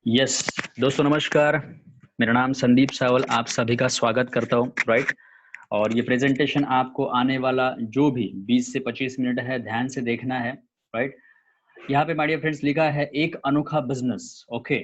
Yes दोस्तों नमस्कार। मेरा नाम संदीप सावल, आप सभी का स्वागत करता हूँ। राइट। और ये प्रेजेंटेशन आपको आने वाला जो भी 20 से 25 मिनट है ध्यान से देखना है। राइट। यहाँ पे माय डियर फ्रेंड्स लिखा है एक अनोखा बिजनेस। ओके,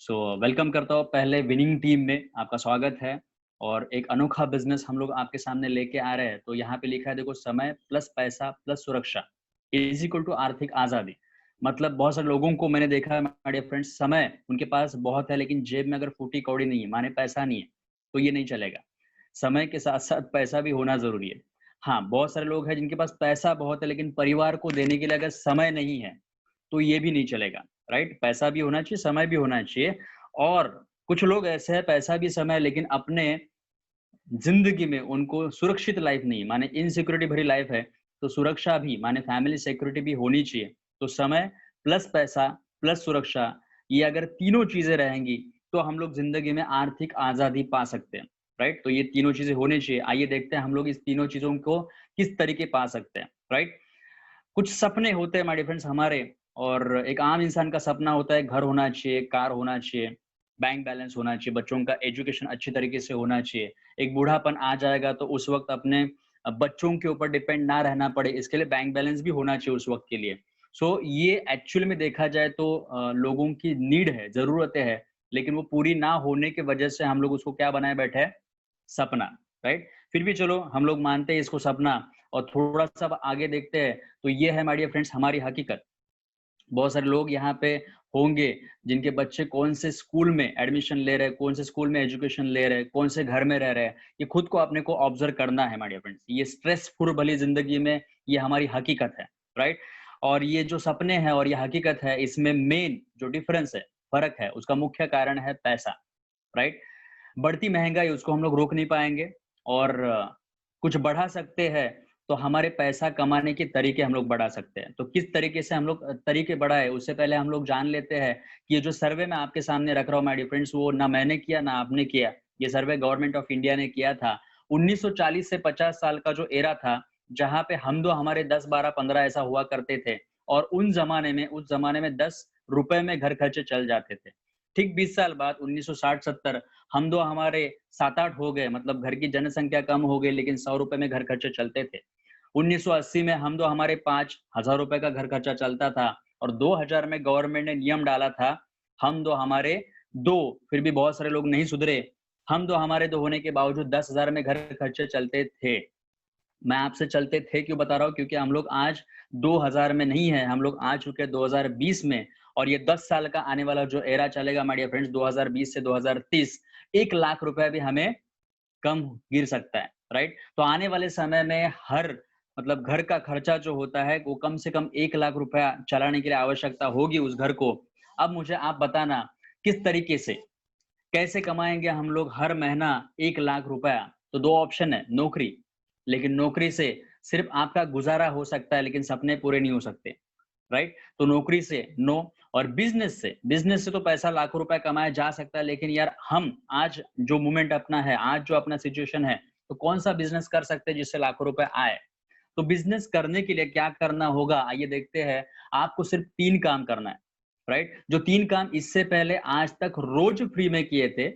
सो वेलकम करता हूँ पहले विनिंग टीम में, आपका स्वागत है। और एक अनोखा बिजनेस हम लोग आपके सामने लेके आ रहे हैं। तो यहाँ पे लिखा है देखो, समय प्लस पैसा प्लस सुरक्षा इज इक्वल टू आर्थिक आजादी। मतलब बहुत सारे लोगों को मैंने देखा है माय डियर फ्रेंड्स, समय उनके पास बहुत है लेकिन जेब में अगर फूटी कौड़ी नहीं है, माने पैसा नहीं है, तो ये नहीं चलेगा। समय के साथ साथ पैसा भी होना जरूरी है। हाँ, बहुत सारे लोग हैं जिनके पास पैसा बहुत है लेकिन परिवार को देने के लिए अगर समय नहीं है तो ये भी नहीं चलेगा। राइट। पैसा भी होना चाहिए, समय भी होना चाहिए। और कुछ लोग ऐसे हैं, पैसा भी समय लेकिन अपने जिंदगी में उनको सुरक्षित लाइफ नहीं, माने इनसिक्योरिटी भरी लाइफ है। तो सुरक्षा भी माने फैमिली सिक्योरिटी भी होनी चाहिए। तो समय प्लस पैसा प्लस सुरक्षा, ये अगर तीनों चीजें रहेंगी तो हम लोग जिंदगी में आर्थिक आजादी पा सकते हैं। राइट। तो ये तीनों चीजें होनी चाहिए। आइए देखते हैं हम लोग इस तीनों चीजों को किस तरीके पा सकते हैं। राइट। कुछ सपने होते हैं माय डियर फ्रेंड्स हमारे। और एक आम इंसान का सपना होता है घर होना चाहिए, कार होना चाहिए, बैंक बैलेंस होना चाहिए, बच्चों का एजुकेशन अच्छी तरीके से होना चाहिए। एक बूढ़ापन आ जाएगा तो उस वक्त अपने बच्चों के ऊपर डिपेंड ना रहना पड़े, इसके लिए बैंक बैलेंस भी होना चाहिए उस वक्त के लिए। सो ये एक्चुअल में देखा जाए तो लोगों की नीड है, जरूरतें हैं, लेकिन वो पूरी ना होने की वजह से हम लोग उसको क्या बनाए बैठे हैं, सपना। राइट। फिर भी चलो हम लोग मानते हैं इसको सपना। और थोड़ा सा अब आगे देखते हैं तो ये है माय डियर फ्रेंड्स हमारी हकीकत। बहुत सारे लोग यहाँ पे होंगे जिनके बच्चे कौन से स्कूल में एडमिशन ले रहे हैं, कौन से स्कूल में एजुकेशन ले रहे हैं, कौन से घर में रह रहे हैं। ये खुद को अपने को ऑब्जर्व करना है माय डियर फ्रेंड्स। ये स्ट्रेसफुल भली जिंदगी में ये हमारी हकीकत है। राइट। और ये जो सपने हैं और ये हकीकत है, इसमें मेन जो डिफरेंस है, फर्क है, उसका मुख्य कारण है पैसा। राइट। बढ़ती महंगाई उसको हम लोग रोक नहीं पाएँगे। और कुछ बढ़ा सकते हैं तो हमारे पैसा कमाने के तरीके हम लोग बढ़ा सकते हैं। तो किस तरीके से हम लोग तरीके बढ़ाएँ, उससे पहले हम लोग जान लेते हैं कि ये जो सर्वे मैं आपके सामने रख रहा हूँ माय डियर फ्रेंड्स, वो ना मैंने किया ना आपने किया। ये सर्वे गवर्नमेंट ऑफ इंडिया ने किया था। 1940 से 50 साल का जो एरा था, जहाँ पे हम दो हमारे 10, 12, 15 ऐसा हुआ करते थे। और उस ज़माने में ₹10 में घर खर्चे चल जाते थे। ठीक 20 साल बाद 1960-70 हम दो हमारे 7-8 हो गए, मतलब घर की जनसंख्या कम हो गई लेकिन ₹100 में घर खर्चे चलते थे। 1980 में हम दो हमारे ₹5000 का घर खर्चा चलता था। और 2000 में गवर्नमेंट ने नियम डाला था, हम दो हमारे दो, फिर भी बहुत सारे लोग नहीं सुधरे। हम दो हमारे दो होने के बावजूद 10,000 में घर खर्चे चलते थे। मैं आपसे चलते थे क्यों बता रहा हूँ, क्योंकि हम लोग आज 2000 में नहीं है, हम लोग आ चुके हैं 2020 में। और ये 10 साल का आने वाला जो एरा चलेगा माय डियर फ्रेंड्स, 2020 से 2030, 1 लाख रुपए भी हमें कम गिर सकता है। राइट। तो आने वाले समय में हर मतलब घर का खर्चा जो होता है वो कम से कम 1 लाख रुपया चलाने के लिए आवश्यकता होगी उस घर को। अब मुझे आप बताना किस तरीके से, कैसे कमाएँगे हम लोग हर महीना 1 लाख रुपया? तो 2 ऑप्शन है, नौकरी, लेकिन नौकरी से सिर्फ़ आपका गुज़ारा हो सकता है लेकिन सपने पूरे नहीं हो सकते। राइट। तो नौकरी से नो। और बिजनेस से तो पैसा लाखों रुपए कमाया जा सकता है, लेकिन यार हम आज जो मोमेंट अपना है, आज जो अपना सिचुएशन है, तो कौन सा बिजनेस कर सकते हैं जिससे लाखों रुपए आए। तो बिजनेस करने के लिए क्या करना होगा, आइए देखते हैं। आपको सिर्फ 3 काम करना है। राइट। जो 3 काम इससे पहले आज तक रोज फ्री में किए थे,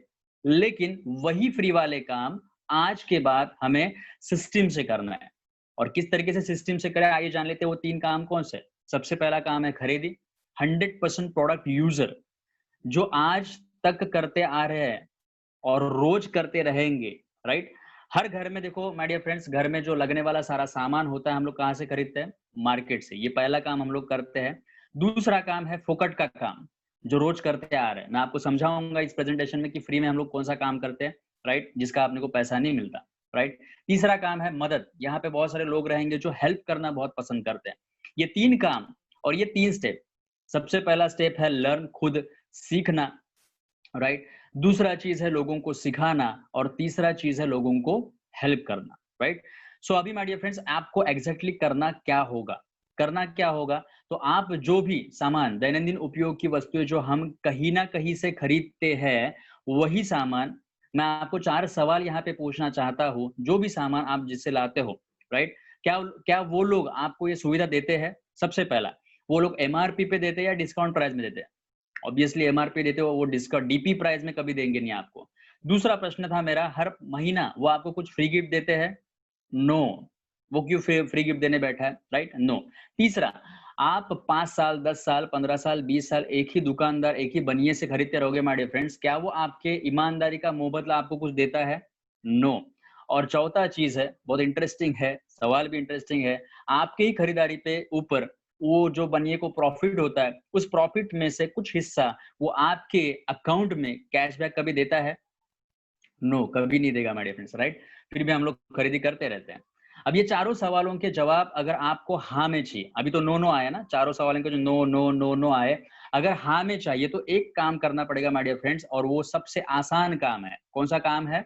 लेकिन वही फ्री वाले काम आज के बाद हमें सिस्टम से करना है। और किस तरीके से सिस्टम से करें, आइए जान लेते हैं वो 3 काम कौन से। सबसे पहला काम है खरीदी। 100% प्रोडक्ट यूजर, जो आज तक करते आ रहे हैं और रोज करते रहेंगे। राइट। हर घर में देखो माय डियर फ्रेंड्स, घर में जो लगने वाला सारा सामान होता है हम लोग कहाँ से खरीदते हैं, मार्केट से। ये पहला काम हम लोग करते हैं। दूसरा काम है फोकट का काम, जो रोज करते आ रहे हैं। मैं आपको समझाऊंगा इस प्रेजेंटेशन में कि फ्री में हम लोग कौन सा काम करते हैं। राइट। जिसका आपने को पैसा नहीं मिलता। राइट। तीसरा काम है मदद। यहाँ पे बहुत सारे लोग रहेंगे जो हेल्प करना बहुत पसंद करते हैं। ये 3 काम और ये 3 स्टेप। सबसे पहला स्टेप है लर्न, खुद सीखना। राइट। दूसरा चीज है लोगों को सिखाना और तीसरा चीज है लोगों को हेल्प करना। राइट। सो अभी माय डियर फ्रेंड्स, आपको एग्जैक्टली करना क्या होगा। तो आप जो भी सामान, दैनंदिन उपयोग की वस्तुएं जो हम कहीं ना कहीं से खरीदते हैं, वही सामान, मैं आपको 4 सवाल यहाँ पे पूछना चाहता हूँ। जो भी सामान आप जिससे लाते हो, राइट, क्या क्या वो लोग आपको ये सुविधा देते हैं? सबसे पहला, वो लोग एमआरपी पे देते हैं या डिस्काउंट प्राइस में देते हैं? ऑब्वियसली एमआरपी देते हो, वो डिस्काउंट डीपी प्राइस में कभी देंगे नहीं आपको। दूसरा प्रश्न था मेरा, हर महीना वो आपको कुछ फ्री गिफ्ट देते हैं? नो। वो क्यों फ्री गिफ्ट देने बैठा है, राइट? नो। तीसरा, आप 5 साल, 10 साल, 15 साल, 20 साल एक ही दुकानदार, एक ही बनिए से खरीदते रहोगे माय डियर फ्रेंड्स, क्या वो आपके ईमानदारी का मुबदला आपको कुछ देता है? नो। और चौथा चीज है, बहुत इंटरेस्टिंग है, सवाल भी इंटरेस्टिंग है, आपके ही खरीदारी पे ऊपर वो जो बनिए को प्रॉफिट होता है, उस प्रॉफिट में से कुछ हिस्सा वो आपके अकाउंट में कैशबैक कभी देता है? नो, कभी नहीं देगा माय डियर फ्रेंड्स, राइट? फिर भी हम लोग खरीदी करते रहते हैं। अब ये चारों सवालों के जवाब अगर आपको हाँ में चाहिए, अभी तो नो नो आया ना, चारों सवालों के जो नो नो नो नो आए, अगर हाँ में चाहिए तो एक काम करना पड़ेगा माय डियर फ्रेंड्स, और वो सबसे आसान काम है। कौन सा काम है?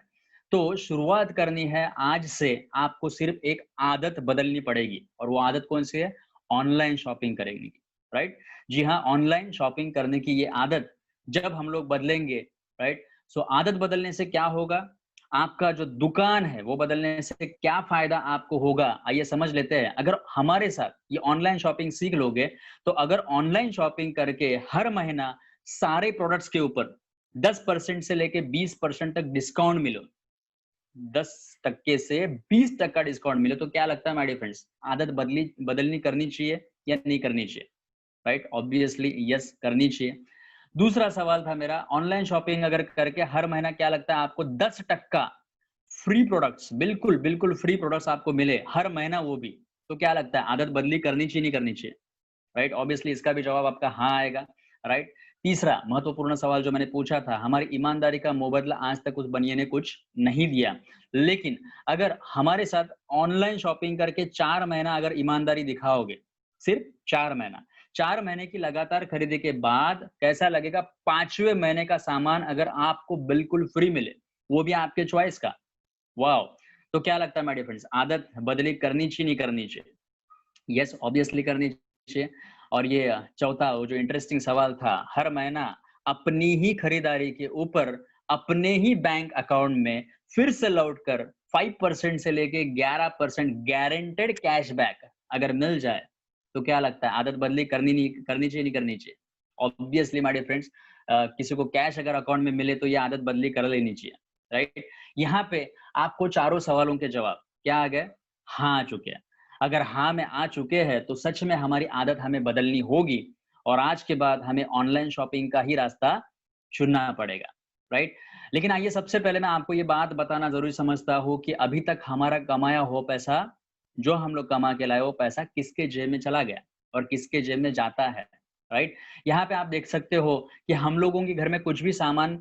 तो शुरुआत करनी है आज से, आपको सिर्फ एक आदत बदलनी पड़ेगी, और वो आदत कौन सी है? ऑनलाइन शॉपिंग करने की, राइट? जी हाँ, ऑनलाइन शॉपिंग करने की ये आदत जब हम लोग बदलेंगे, राइट? सो आदत बदलने से क्या होगा? आपका जो दुकान है वो बदलने से क्या फायदा आपको होगा, आइए समझ लेते हैं। अगर हमारे साथ ये ऑनलाइन शॉपिंग सीख लोगे, तो अगर ऑनलाइन शॉपिंग करके हर महीना सारे प्रोडक्ट्स के ऊपर 10% से लेके 20% तक डिस्काउंट मिलो, 10% से 20% डिस्काउंट मिले, तो क्या लगता है माय डियर फ्रेंड्स, आदत बदलनी करनी चाहिए या नहीं करनी चाहिए? राइट? ऑब्वियसली यस, करनी चाहिए। दूसरा सवाल था मेरा, ऑनलाइन शॉपिंग अगर करके हर महीना क्या लगता है आपको 10% फ्री प्रोडक्ट्स, बिल्कुल बिल्कुल फ्री प्रोडक्ट्स आपको मिले हर महीना, वो भी, तो क्या लगता है आदत बदली करनी चाहिए नहीं करनी चाहिए? राइट? ऑब्वियसली इसका भी जवाब आपका हाँ आएगा, राइट? तीसरा महत्वपूर्ण सवाल जो मैंने पूछा था, हमारी ईमानदारी का मुबदला आज तक उस बनिए ने कुछ नहीं दिया, लेकिन अगर हमारे साथ ऑनलाइन शॉपिंग करके 4 महीना अगर ईमानदारी दिखाओगे, सिर्फ 4 महीना, 4 महीने की लगातार खरीदी के बाद कैसा लगेगा 5वें महीने का सामान अगर आपको बिल्कुल फ्री मिले, वो भी आपके चॉइस का, वाओ! तो क्या लगता है माय डियर फ्रेंड्स, आदत बदली करनी चाहिए नहीं करनी चाहिए? यस, ऑब्वियसली करनी चाहिए। और ये चौथा वो जो इंटरेस्टिंग सवाल था, हर महीना अपनी ही खरीदारी के ऊपर अपने ही बैंक अकाउंट में फिर से लौटकर 5% से लेके 11% गारंटेड कैशबैक अगर मिल जाए, तो क्या लगता है आदत बदली करनी चाहिए नहीं करनी चाहिए? ऑब्वियसली माय डियर फ्रेंड्स, किसी को कैश अगर अकाउंट में मिले तो ये आदत बदली कर लेनी चाहिए, राइट? यहाँ पे आपको चारों सवालों के जवाब क्या आ गए? हाँ आ चुके हैं। अगर हाँ में आ चुके हैं तो सच में हमारी आदत हमें बदलनी होगी, और आज के बाद हमें ऑनलाइन शॉपिंग का ही रास्ता चुनना पड़ेगा, राइट? लेकिन आइए सबसे पहले मैं आपको ये बात बताना ज़रूरी समझता हूँ कि अभी तक हमारा कमाया हुआ पैसा, जो हम लोग कमा के लाए वो पैसा किसके जेब में चला गया और किसके जेब में जाता है, राइट? यहाँ पे आप देख सकते हो कि हम लोगों के घर में कुछ भी सामान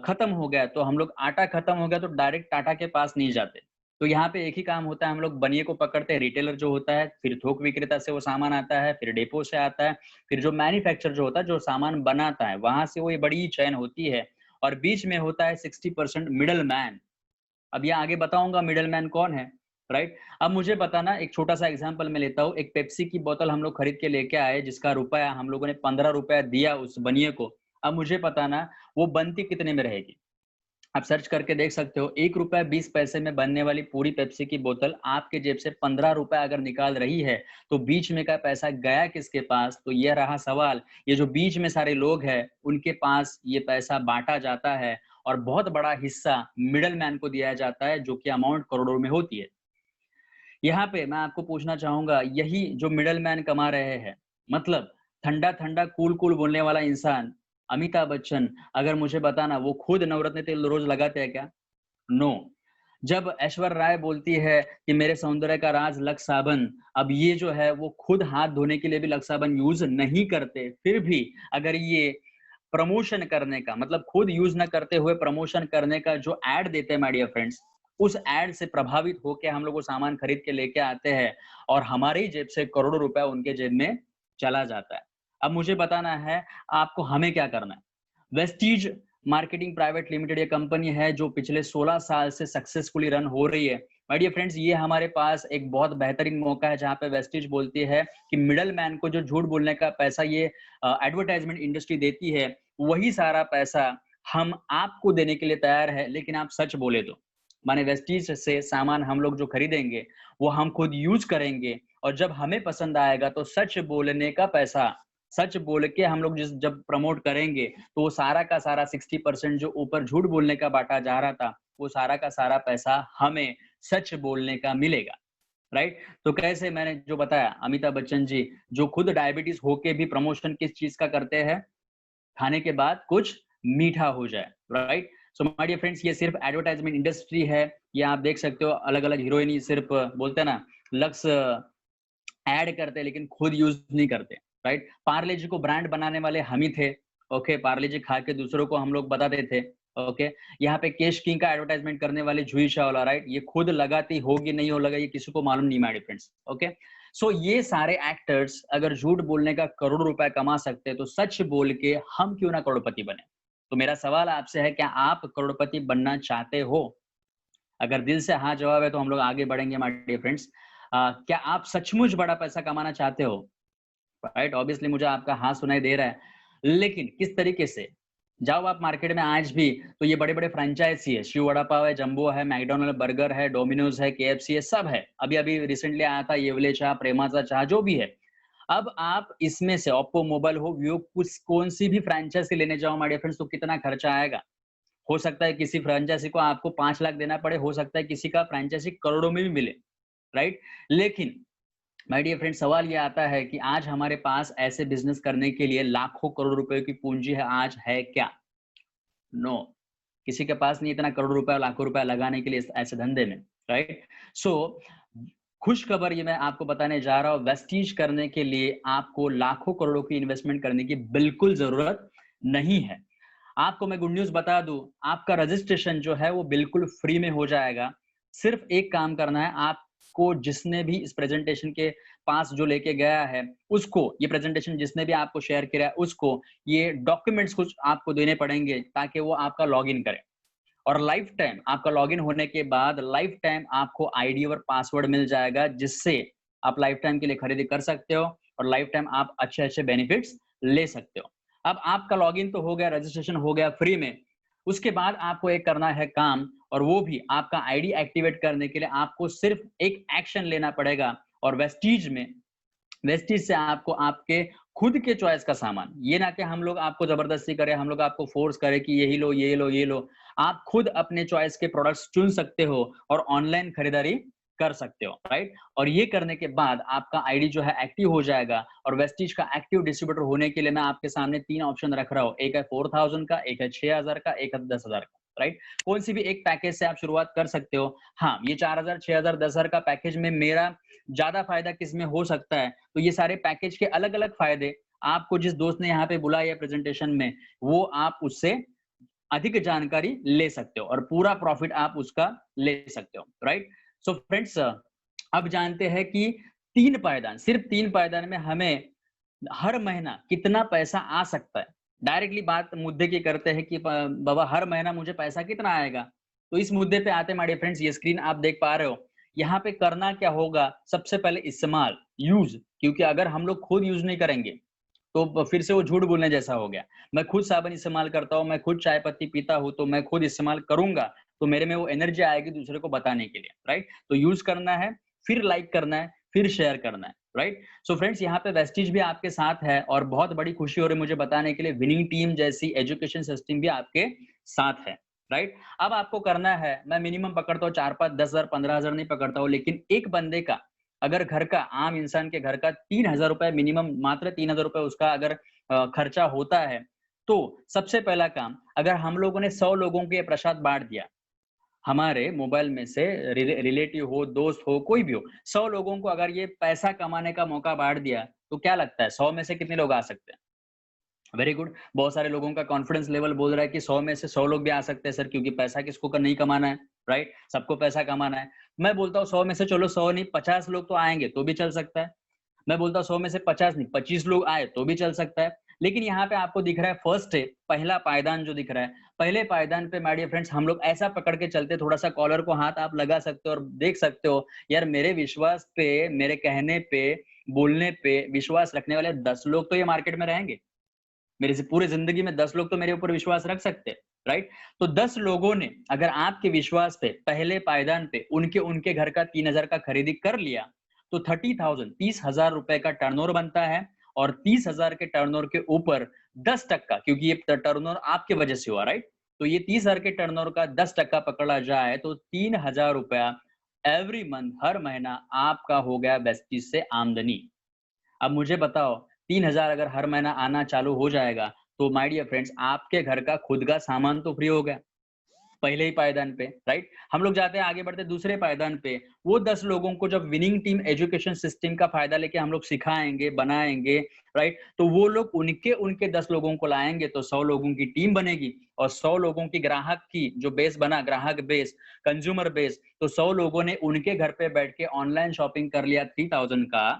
खत्म हो गया, तो हम लोग आटा खत्म हो गया तो डायरेक्ट टाटा के पास नहीं जाते। तो यहाँ पे एक ही काम होता है, हम लोग बनिए को पकड़ते हैं, रिटेलर जो होता है, फिर थोक विक्रेता से वो सामान आता है, फिर डेपो से आता है, फिर जो मैन्युफैक्चरर जो होता है, जो सामान बनाता है, वहाँ से वो ये बड़ी चेन होती है, और बीच में होता है 60% मिडल मैन। अब ये आगे बताऊँगा मिडल मैन कौन है, राइट? अब मुझे बताना, एक छोटा-सा एग्ज़ाम्पल मैं लेता हूँ, एक पेप्सी की बोतल हम लोग खरीद के लेके आए, जिसका रुपया हम लोगों ने ₹15 दिया उस बनिए को। अब मुझे बताना, वो बनती कितने में रहेगी? आप सर्च करके देख सकते हो, ₹1.20 में बनने वाली पूरी पेप्सी की बोतल आपके जेब से ₹15 अगर निकाल रही है, तो बीच में का पैसा गया किसके पास? तो ये रहा सवाल। ये जो बीच में सारे लोग हैं, उनके पास ये पैसा बाँटा जाता है, और बहुत बड़ा हिस्सा मिडल मैन को दिया जाता है, जो कि अमाउंट करोड़ों में होती है। यहाँ पे मैं आपको पूछना चाहूँगा, यही जो मिडलमैन कमा रहे हैं, मतलब ठंडा-ठंडा, कूल-कूल बोलने वाला इंसान, अमिताभ बच्चन, अगर मुझे बताना वो खुद नवरत्न तेल रोज़ लगाते हैं क्या? नो। जब ऐश्वर्या राय बोलती है कि मेरे सौंदर्य का राज लक्स साबन, अब ये जो है वो खुद हाथ धोने के लिए भी लक्स साबन यूज़ नहीं करते, फिर भी अगर ये प्रमोशन करने का, मतलब खुद यूज़ ना करते हुए प्रमोशन करने का जो ऐड देते हैं माय डियर फ्रेंड्स, उस ऐड से प्रभावित होके हम लोग वो सामान खरीद के लेके आते हैं, और हमारी जेब से करोड़ों रुपया उनके जेब में चला जाता है। अब मुझे बताना है आपको हमें क्या करना है? वेस्टीज मार्केटिंग प्राइवेट लिमिटेड ये कंपनी है जो पिछले 16 साल से सक्सेसफुली रन हो रही है। माय डियर फ्रेंड्स, ये हमारे पास एक बहुत बेहतरीन मौका है जहाँ पे वेस्टीज बोलती है कि मिडल मैन को जो झूठ बोलने का पैसा ये एडवर्टाइजमेंट इंडस्ट्री देती है, वही सारा पैसा हम आपको देने के लिए तैयार है, लेकिन आप सच बोले तो। माने वेस्टीज से सामान हम लोग जो खरीदेंगे वो हम खुद यूज करेंगे, और जब हमें पसंद आएगा तो सच बोलने का पैसा सच बोल के हम लोग जब प्रमोट करेंगे तो वो सारा का सारा 60% जो ऊपर झूठ बोलने का बांटा जा रहा था, वो सारा का सारा पैसा हमें सच बोलने का मिलेगा, राइट? तो कैसे मैंने जो बताया, अमिताभ बच्चन जी जो खुद डायबिटीज होके भी प्रमोशन किस चीज का करते हैं, खाने के बाद कुछ मीठा हो जाए, right? So my dear friends, ये सिर्फ एडवर्टाइजमेंट इंडस्ट्री है। ये आप देख सकते हो अलग अलग हीरोइन ही सिर्फ बोलते हैं ना लक्स ऐड करते हैं लेकिन खुद यूज नहीं करते, राइट? पार्ले जी को ब्रांड बनाने वाले हम ही थे। ओके, पार्ले जी खा के दूसरों को हम लोग बताते थे। ओके, यहाँ पे केश किंग का एडवर्टाइजमेंट करने वाली जूही चावला, राइट? ये खुद लगाती होगी नहीं हो लगा, ये किसी को मालूम नहीं, माय डियर फ्रेंड्स। ओके, सो ये सारे एक्टर्स अगर झूठ बोलने का करोड़ रुपए कमा सकते हैं तो सच बोल के हम क्यों ना करोड़पति बने? तो मेरा सवाल आपसे है, क्या आप करोड़पति बनना चाहते हो? अगर दिल से हाँ जवाब है तो हम लोग आगे बढ़ेंगे माय डियर फ्रेंड्स। क्या आप सचमुच बड़ा पैसा कमाना चाहते हो? राइट, ऑब्वियसली मुझे आपका हाँ सुनाई दे रहा है, लेकिन किस तरीके से? जाओ आप मार्केट में आज भी, तो ये बड़े बड़े फ्रेंचाइजी है, शिव वड़ा पाव है, जंबो है, मैकडोनल्ड बर्गर है, डोमिनोज है, केएफसी है, सब है। अभी अभी रिसेंटली आया था येवले चाह, प्रेमाचा चाह, जो भी है। अब आप इसमें से ओप्पो मोबाइल हो, विवो, कुछ कौन सी भी फ्रेंचाइजी लेने जाओ माय डियर फ्रेंड्स, तो कितना खर्चा आएगा? हो सकता है किसी फ्रेंचाइजी को आपको 5 लाख देना पड़े, हो सकता है किसी का फ्रेंचाइजी करोड़ों में भी मिले, राइट? लेकिन माय डियर फ्रेंड, सवाल ये आता है कि आज हमारे पास ऐसे बिजनेस करने के लिए लाखों करोड़ रुपए की पूंजी है, आज है क्या? नो, किसी के पास नहीं इतना करोड़ रुपया लाखों रुपया लगाने के लिए ऐसे धंधे में, राइट? सो खुश खबर ये मैं आपको बताने जा रहा हूं, वेस्टीज करने के लिए आपको लाखों करोड़ों की इन्वेस्टमेंट करने की बिल्कुल जरूरत नहीं है। आपको मैं गुड न्यूज़ बता दूँ, आपका रजिस्ट्रेशन जो है वो बिल्कुल फ्री में हो जाएगा। सिर्फ एक काम करना है आपको, जिसने भी इस प्रेजेंटेशन के पास जो लेके गया है, उसको, ये प्रेजेंटेशन जिसने भी आपको शेयर किया है, उसको ये डॉक्यूमेंट्स कुछ आपको देने पड़ेंगे ताकि वो आपका लॉगिन करे। और लाइफ टाइम आपका लॉगिन होने के बाद लाइफ टाइम आपको आईडी और पासवर्ड मिल जाएगा, जिससे आप लाइफ टाइम के लिए खरीदी कर सकते हो और लाइफ टाइम आप अच्छे-अच्छे बेनिफिट्स ले सकते हो। अब आपका लॉगिन तो हो गया, रजिस्ट्रेशन हो गया फ्री में। उसके बाद आपको एक करना है काम, और वो भी आपका आईडी एक्टिवेट करने के लिए आपको सिर्फ एक एक्शन लेना पड़ेगा। और वेस्टीज में, वेस्टीज से आपको आपके खुद के चॉइस का सामान, ये ना कि हम लोग आपको जबरदस्ती करें, हम लोग आपको फोर्स करें कि यही लो, ये लो, ये लो। आप खुद अपने चॉइस के प्रोडक्ट्स चुन सकते हो और ऑनलाइन खरीदारी कर सकते हो, राइट? और ये करने के बाद आपका आईडी जो है एक्टिव हो जाएगा। और वेस्टीज का एक्टिव डिस्ट्रीब्यूटर होने के लिए मैं आपके सामने 3 ऑप्शन रख रहा हूँ। एक है 4000 का, एक है 6000 का, एक है 10000 का, राइट? कौन सी भी एक पैकेज से आप शुरुआत कर सकते हो। हाँ, ये 4000, 6000, 10000 का पैकेज में मेरा ज्यादा फायदा किसमें हो सकता है, तो ये सारे पैकेज के अलग अलग फायदे आपको जिस दोस्त ने यहाँ पे बुलाया प्रेजेंटेशन में, वो आप उससे अधिक जानकारी ले सकते हो और पूरा प्रॉफिट आप उसका ले सकते हो, राइट? सो फ्रेंड्स, अब जानते हैं कि 3 पायदान, सिर्फ 3 पायदान में हमें हर महीना कितना पैसा आ सकता है। डायरेक्टली बात मुद्दे की करते हैं कि बाबा हर महीना मुझे पैसा कितना आएगा। तो इस मुद्दे पे आते हैं माय डियर फ्रेंड्स, ये स्क्रीन आप देख पा रहे हो। यहाँ पे करना क्या होगा, सबसे पहले इस्तेमाल, यूज, क्योंकि अगर हम लोग खुद यूज नहीं करेंगे तो फिर से वो झूठ बोलने जैसा हो गया। मैं खुद साबुन इस्तेमाल करता हूँ, मैं खुद चाय पत्ती पीता हूँ, तो मैं खुद इस्तेमाल करूंगा, तो मेरे में वो एनर्जी आएगी दूसरे को बताने के लिए, राइट? तो यूज करना है, फिर लाइक करना है, फिर शेयर करना है, राइट? सो फ्रेंड्स, यहाँ पे वेस्टीज भी आपके साथ है और बहुत बड़ी खुशी हो रही है मुझे बताने के लिए, विनिंग टीम जैसी एजुकेशन सिस्टम भी आपके साथ है, राइट? अब आपको करना है, मैं मिनिमम पकड़ता हूँ 4, 5, 10,000, 15,000 नहीं पकड़ता हूँ, लेकिन एक बंदे का, अगर घर का, आम इंसान के घर का 3000 रुपए मिनिमम, मात्र 3000 रुपए उसका अगर खर्चा होता है, तो सबसे पहला काम, अगर हम लोगों ने 100 लोगों को ये प्रसाद बांट दिया, हमारे मोबाइल में से, रिलेटिव हो, दोस्त हो, कोई भी हो, 100 लोगों को अगर ये पैसा कमाने का मौका बांट दिया, तो क्या लगता है 100 में से कितने लोग आ सकते हैं? Very good. बहुत सारे लोगों का कॉन्फिडेंस लेवल बोल रहा है कि 100 में से 100 लोग भी आ सकते हैं सर, क्योंकि पैसा किसको नहीं कमाना है, राइट? सबको पैसा कमाना है। मैं बोलता हूँ 100 में से चलो 100 नहीं, 50 लोग तो आएंगे तो भी चल सकता है। मैं बोलता हूँ 100 में से 50 नहीं, 25 लोग आए तो भी चल सकता है। लेकिन यहाँ पे आपको दिख रहा है फर्स्ट है, पहला पायदान जो दिख रहा है, पहले पायदान पे माय डियर फ्रेंड्स हम लोग ऐसा पकड़ के चलते, थोड़ा सा कॉलर को हाथ आप लगा सकते हो और देख सकते हो, यार मेरे विश्वास पे, मेरे कहने पे, बोलने पे विश्वास रखने वाले 10 लोग तो ये मार्केट में रहेंगे। मेरे से पूरे जिंदगी में 10 लोग तो मेरे ऊपर विश्वास रख सकते हैं, राइट? तो 10 लोगों ने अगर आपके विश्वास पे, पहले पायदान पे उनके उनके घर का 3000 का खरीदी कर लिया, तो 30,000, 30,000 रुपए का टर्नओवर बनता है और 30,000 के टर्नओवर के ऊपर 10%, क्योंकि ये टर्नओवर आपके वजह से हुआ, राइट? तो ये 30,000 के टर्नओवर का 10% पकड़ा जाए तो 3,000 रुपया एवरी मंथ, हर महीना आपका हो गया वेस्टेज से आमदनी। अब मुझे बताओ, 3,000 अगर हर महीना आना चालू हो जाएगा, तो माय डियर फ्रेंड्स, आपके घर का खुद का सामान तो फ्री हो गया पहले ही पायदान पे, राइट? हम लोग जाते हैं आगे बढ़ते दूसरे पायदान पे। वो 10 लोगों को जब विनिंग टीम एजुकेशन सिस्टम का फायदा लेके हम लोग सिखाएंगे, बनाएंगे, राइट? तो वो लोग उनके 10 लोगों को लाएंगे तो 100 लोगों की टीम बनेगी, और 100 लोगों की ग्राहक की जो बेस बना, ग्राहक बेस, कंज्यूमर बेस, तो 100 लोगों ने उनके घर पे बैठ के ऑनलाइन शॉपिंग कर लिया 3000 का,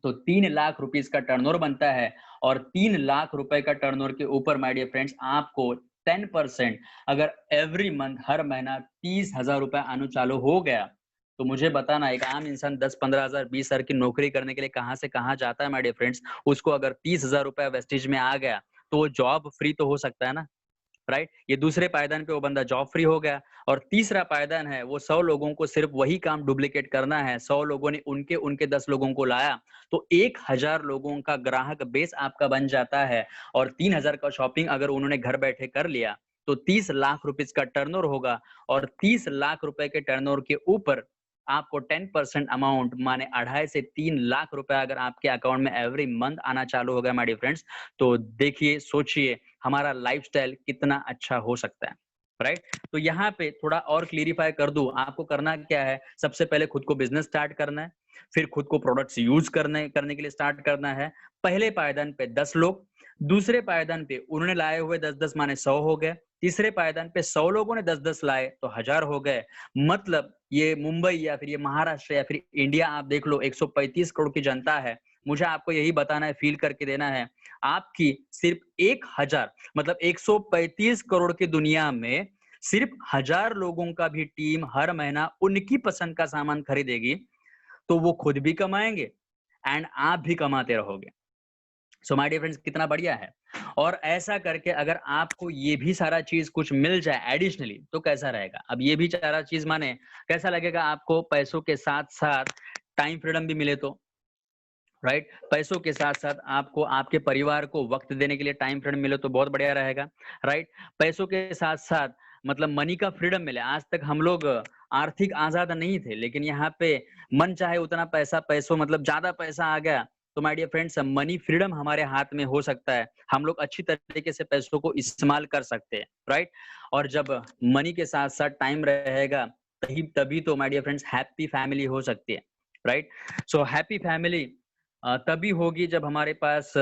तो 3 लाख रुपीस का टर्नओवर बनता है। और 3 लाख रुपए का टर्नओवर के ऊपर माय डियर फ्रेंड्स, आपको 10% अगर एवरी मंथ, हर महीना 30,000 रुपए आना चालू हो गया, तो मुझे बताना, एक आम इंसान 10-15,000, 20,000 की नौकरी करने के लिए कहां से कहां जाता है माय डियर फ्रेंड्स? उसको अगर 30,000 रुपए वेस्टेज में आ गया, तो वो जॉब फ्री तो हो सकता है ना, राइट? ये दूसरे पायदान पे वो बंदा जॉब फ्री हो गया। और तीसरा पायदान है, वो 100 लोगों को सिर्फ वही काम डुप्लीकेट करना है। 100 लोगों ने उनके 10 लोगों को लाया, तो 1000 लोगों का ग्राहक बेस आपका बन जाता है। और 3000 का शॉपिंग अगर उन्होंने घर बैठे कर लिया, तो 30 लाख रुपीस का टर्नओवर होगा। और 30 लाख रुपए के टर्नओवर के ऊपर आपको 10% अमाउंट, माने 2.5 से 3 लाख रुपए अगर आपके अकाउंट में एवरी मंथ आना चालू हो गया माय डियर फ्रेंड्स, तो देखिए, सोचिए, हमारा लाइफस्टाइल कितना अच्छा हो सकता है, राइट? तो यहाँ पे थोड़ा और क्लियरिफाई कर दूं, आपको करना क्या है? सबसे पहले खुद को बिजनेस स्टार्ट करना है, फिर खुद को प्रोडक्ट्स यूज करने के लिए स्टार्ट करना है। पहले पायदान पे 10 लोग, दूसरे पायदान पे उन्होंने लाए हुए 10-10 माने 100 हो गए, तीसरे पायदान पे 100 लोगों ने 10-10 लाए तो 1000 हो गए। मतलब ये मुंबई या फिर ये महाराष्ट्र या फिर इंडिया, आप देख लो, 135 करोड़ की जनता है। मुझे आपको यही बताना है, फील करके देना है, आपकी सिर्फ 1000, मतलब 135 करोड़ की दुनिया में सिर्फ 1000 लोगों का भी टीम हर महीना उनकी पसंद का सामान खरीदेगी, तो वो खुद भी कमाएंगे एंड आप भी कमाते रहोगे। सो माय डियर फ्रेंड्स, कितना बढ़िया है। और ऐसा करके अगर आपको ये भी सारा चीज कुछ मिल जाए एडिशनली, तो कैसा रहेगा? अब ये भी सारा चीज माने कैसा लगेगा आपको? पैसों के साथ साथ टाइम फ्रीडम भी मिले तो, राइट? पैसों के साथ साथ आपको आपके परिवार को वक्त देने के लिए टाइम फ्रीडम मिले तो बहुत बढ़िया रहेगा, राइट? पैसों के साथ साथ मतलब मनी का फ्रीडम मिले। आज तक हम लोग आर्थिक आजाद नहीं थे, लेकिन यहाँ पे मन चाहे उतना पैसा, पैसों मतलब ज्यादा पैसा आ गया, तो my dear friends, money freedom हमारे हाथ में हो सकता है। हम लोग अच्छी तरीके से पैसों को इस्तेमाल कर सकते हैं, राइट? और जब मनी के साथ साथ टाइम रहेगा, तभी तभी तो my dear friends happy family हो सकती है, राइट? सो हैप्पी फैमिली तभी होगी जब हमारे पास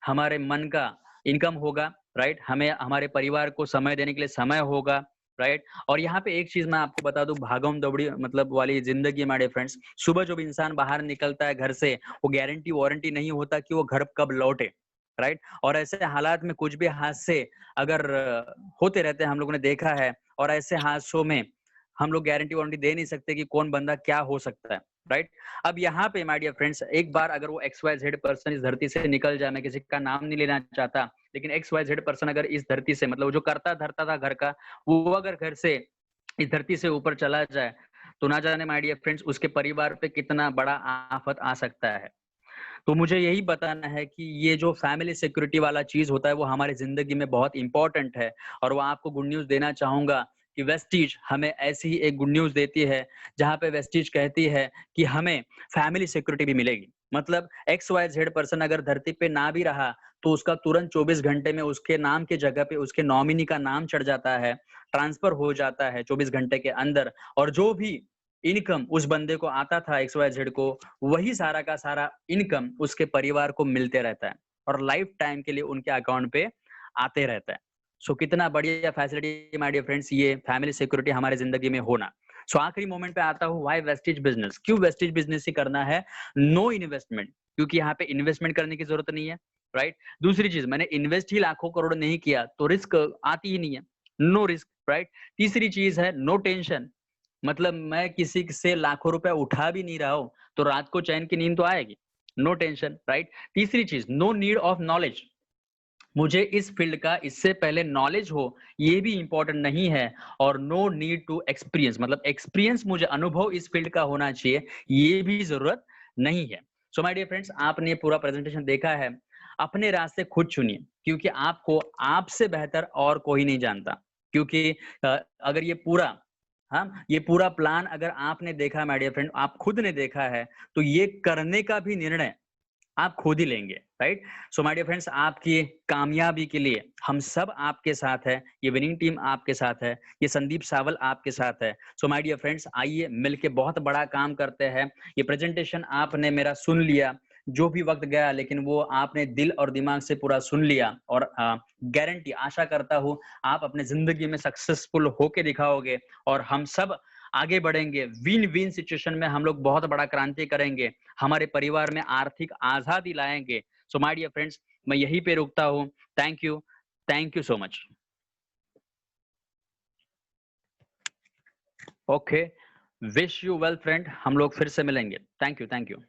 हमारे मन का इनकम होगा, राइट? हमें हमारे परिवार को समय देने के लिए समय होगा, राइट? और यहाँ पे एक चीज मैं आपको बता दूं, भागम दौड़ी मतलब वाली जिंदगी हमारे फ्रेंड्स, सुबह जब इंसान बाहर निकलता है घर से, वो गारंटी वारंटी नहीं होता कि वो घर कब लौटे, राइट? और ऐसे हालात में कुछ भी हादसे अगर होते रहते हैं, हम लोगों ने देखा है। और ऐसे हादसों में हम लोग गारंटी वारंटी दे नहीं सकते कि कौन बंदा क्या हो सकता है, राइट? अब यहाँ पे माय डियर फ्रेंड्स, एक बार अगर वो XYZ पर्सन इस धरती से निकल जाए, मैं किसी का नाम नहीं लेना चाहता, लेकिन XYZ पर्सन अगर इस धरती से, मतलब जो करता धरता था घर का, वो अगर घर से इस धरती से ऊपर चला जाए, तो ना जाने माय डियर फ्रेंड्स उसके परिवार पे कितना बड़ा आफत आ सकता है। तो मुझे यही बताना है कि ये जो फैमिली सिक्योरिटी वाला चीज होता है, वो हमारी जिंदगी में बहुत इंपॉर्टेंट है। और वो आपको गुड न्यूज देना चाहूंगा कि वेस्टीज हमें ऐसी ही एक गुड न्यूज देती है, जहां पे वेस्टीज कहती है कि हमें फैमिली सिक्योरिटी भी मिलेगी। मतलब XYZ पर्सन अगर धरती पे ना भी रहा, तो उसका तुरंत 24 घंटे में उसके नाम की जगह पे उसके नॉमिनी का नाम चढ़ जाता है, ट्रांसफर हो जाता है 24 घंटे के अंदर। और जो भी इनकम उस बंदे को आता था XYZ को, वही सारा का सारा इनकम उसके परिवार को मिलते रहता है, और लाइफ टाइम के लिए उनके अकाउंट पे आते रहता है। सो कितना बढ़िया फैसिलिटी माय डियर फ्रेंड्स, ये फैमिली सिक्योरिटी हमारे जिंदगी में होना। सो आखिरी मोमेंट पे आता हूँ, व्हाई वेस्टेज बिजनेस? क्यों वेस्टेज बिजनेस ही करना है? नो इन्वेस्टमेंट, क्योंकि यहाँ पे इन्वेस्टमेंट करने की जरूरत नहीं है, राइट? दूसरी चीज, मैंने इन्वेस्ट ही लाखों करोड़ नहीं किया, तो रिस्क आती ही नहीं है, नो रिस्क, राइट? तीसरी चीज है नो टेंशन, मतलब मैं किसी से लाखों रुपए उठा भी नहीं रहा हूं, तो रात को चैन की नींद तो आएगी, नो टेंशन, राइट? तीसरी चीज, नो नीड ऑफ नॉलेज, मुझे इस फील्ड का इससे पहले नॉलेज हो, ये भी इंपॉर्टेंट नहीं है। और नो नीड टू एक्सपीरियंस, मतलब एक्सपीरियंस, मुझे अनुभव इस फील्ड का होना चाहिए, ये भी जरूरत नहीं है। सो माय डियर फ्रेंड्स, आपने पूरा प्रेजेंटेशन देखा है। अपने रास्ते खुद चुनिए, क्योंकि आपको आपसे बेहतर और कोई नहीं जानता। क्योंकि अगर ये पूरा, हाँ, ये पूरा प्लान अगर आपने देखा माय डियर फ्रेंड, आप खुद ने देखा है, तो ये करने का भी निर्णय आप खुद ही लेंगे, right? So my dear friends, आपकी कामयाबी के लिए हम सब आपके साथ हैं, ये विनिंग टीम आपके साथ है, ये संदीप सावल आपके साथ है। सो माय डियर फ्रेंड्स, आइए मिलके बहुत बड़ा काम करते हैं। ये प्रेजेंटेशन आपने मेरा सुन लिया, जो भी वक्त गया, लेकिन वो आपने दिल और दिमाग से पूरा सुन लिया, और गारंटी आशा करता हूँ आप अपने जिंदगी में सक्सेसफुल होके दिखाओगे, और हम सब आगे बढ़ेंगे। विन विन सिचुएशन में हम लोग बहुत बड़ा क्रांति करेंगे, हमारे परिवार में आर्थिक आजादी लाएंगे। सो माय डियर फ्रेंड्स, मैं यहीं पे रुकता हूँ। Thank you so much. Okay, wish you well friend, हम लोग फिर से मिलेंगे। Thank you.